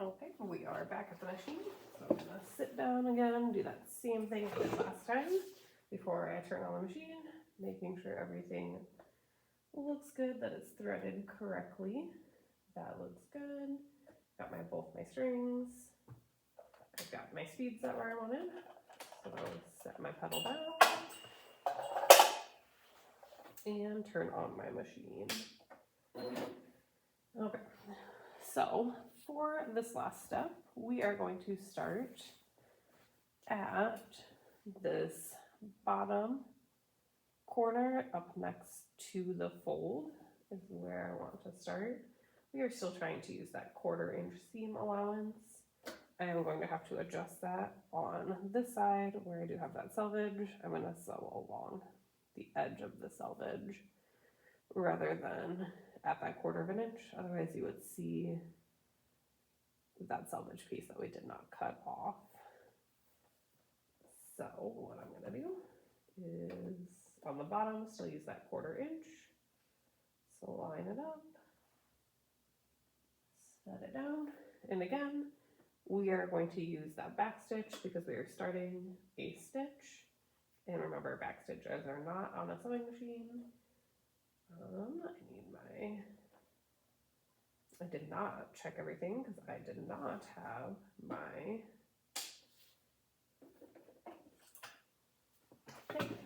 Okay, we are back at the machine. So I'm gonna sit down again, do that same thing I did last time before I turn on the machine, making sure everything looks good, that it's threaded correctly. That looks good. Got both my strings. I've got my speed set where I wanted. So I'll set my pedal down and turn on my machine. Okay, so for this last step, we are going to start at this bottom corner up next to the fold is where I want to start. We are still trying to use that 1/4 inch seam allowance. I am going to have to adjust that on this side where I do have that selvage. I'm going to sew along the edge of the selvage rather than at that 1/4 inch. Otherwise you would see that selvage piece that we did not cut off. So what I'm going to do is on the bottom still use that 1/4 inch. So line it up, set it down, and again we are going to use that back stitch because we are starting a stitch. And remember, back stitches are not on a sewing machine. I did not check everything because I did not have my tape.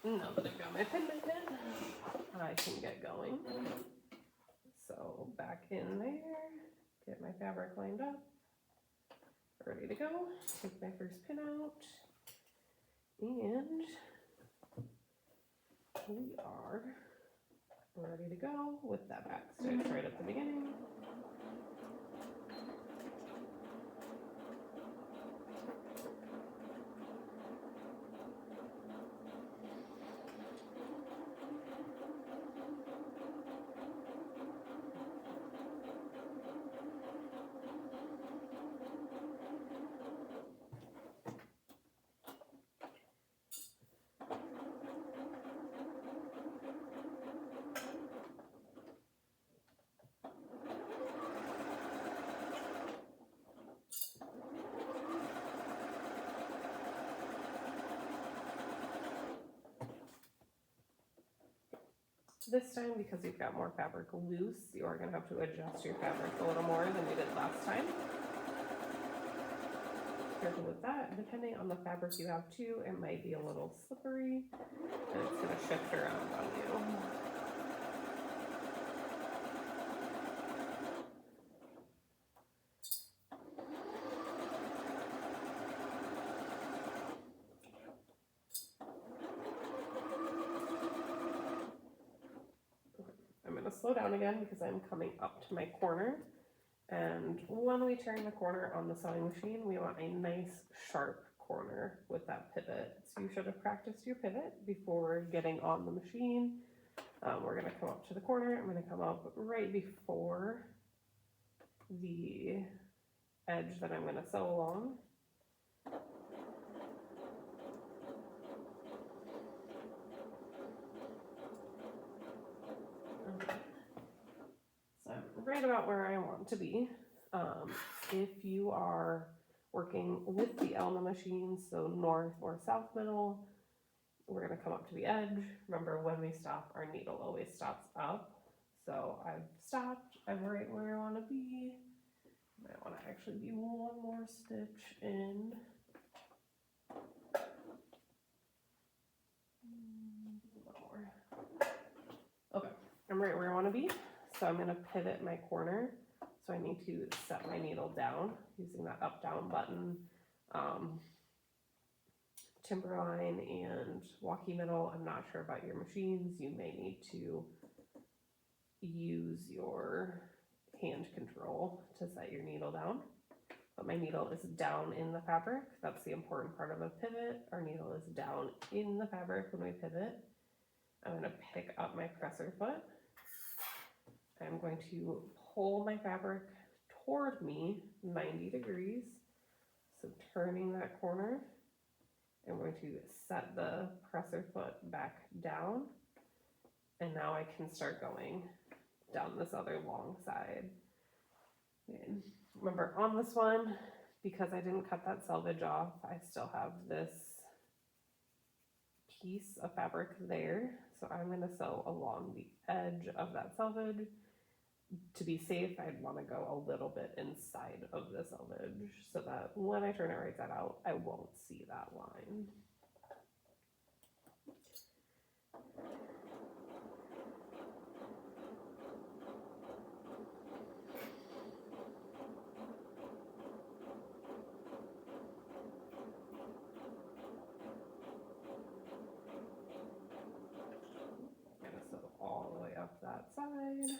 Now that I've got my pin I can get going. So back in there, get my fabric lined up, ready to go. Take my first pin out, and we are ready to go with that back stitch right at the beginning. This time, because you've got more fabric loose, you are going to have to adjust your fabric a little more than you did last time. Careful with that. Depending on the fabric you have too, it might be a little slippery and it's going to shift around on you. Slow down again because I'm coming up to my corner, and when we turn the corner on the sewing machine we want a nice sharp corner with that pivot. So you should have practiced your pivot before getting on the machine. We're going to come up to the corner. I'm going to come up right before the edge that I'm going to sew along. Right about where I want to be. If you are working with the Elma machine, so north or south middle, we're going to come up to the edge. Remember, when we stop, our needle always stops up. So I've stopped, I'm right where I want to be. I want to actually be one more stitch in. One more. Okay, I'm right where I want to be. So I'm going to pivot my corner. So I need to set my needle down using that up down button. Timberline and Walkie Middle, I'm not sure about your machines. You may need to use your hand control to set your needle down. But my needle is down in the fabric. That's the important part of a pivot. Our needle is down in the fabric when we pivot. I'm going to pick up my presser foot. I'm going to pull my fabric toward me 90 degrees. So turning that corner, I'm going to set the presser foot back down And now I can start going down this other long side. And remember on this one, because I didn't cut that selvage off, I still have this piece of fabric there. So I'm going to sew along the edge of that selvage. To be safe, I'd want to go a little bit inside of the selvage so that when I turn it right side out, I won't see that line. So all the way up that side.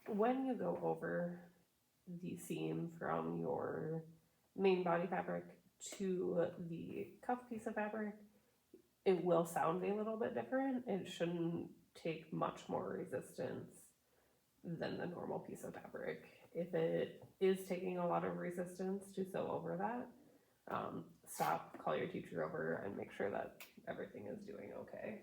When you go over the seam from your main body fabric to the cuff piece of fabric, it will sound a little bit different. It shouldn't take much more resistance than the normal piece of fabric. If it is taking a lot of resistance to sew over that, stop, call your teacher over, and make sure that everything is doing okay.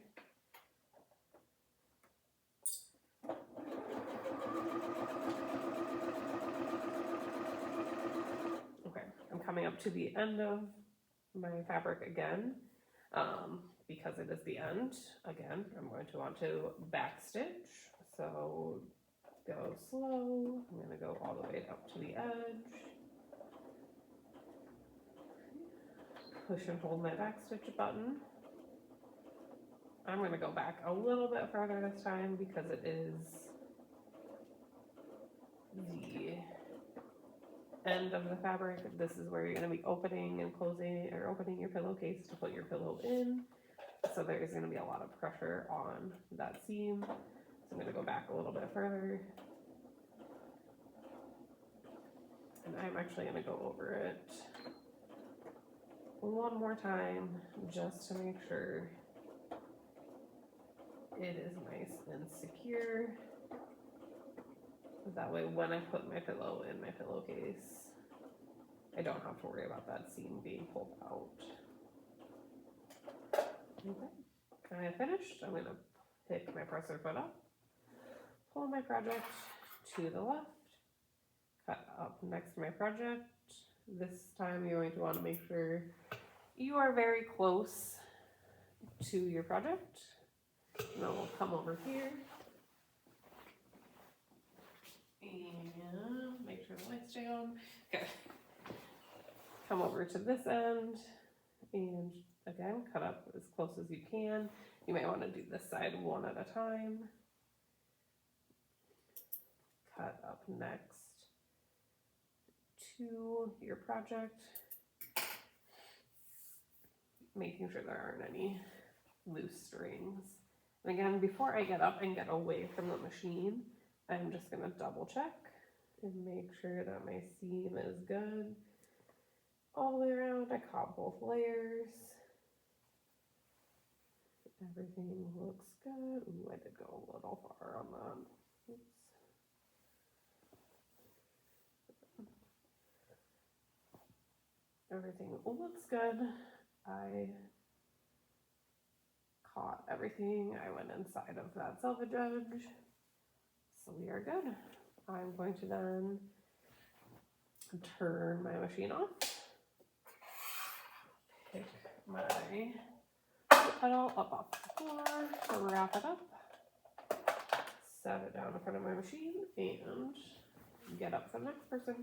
Okay, I'm coming up to the end of my fabric again. Because it is the end, again, I'm going to want to backstitch. So go slow. I'm going to go all the way up to the edge. Push and hold my backstitch button. I'm going to go back a little bit further this time because it is the end of the fabric. This is where you're going to be opening and closing, or opening your pillowcase to put your pillow in. So there is going to be a lot of pressure on that seam. So I'm going to go back a little bit further. And I'm actually going to go over it one more time just to make sure it is nice and secure. That way when I put my pillow in my pillowcase, I don't have to worry about that seam being pulled out. Okay, I finished. I'm going to pick my presser foot up, pull my project to the left, cut up next to my project. This time you're going to want to make sure you are very close to your project. And then we'll come over here and make sure the lights down. Okay. Come over to this end and again, cut up as close as you can. You might want to do this side one at a time. Cut up next to your project, making sure there aren't any loose strings. And again, before I get up and get away from the machine, I'm just going to double check and make sure that my seam is good all the way around. I caught both layers. Everything looks good. Ooh, I did go a little far on that. Oops. Everything looks good. I caught everything. I went inside of that selvage edge. So we are good. I'm going to then turn my machine off. Pick my pedal up off the 4, wrap it up, set it down in front of my machine, and get up for the next person.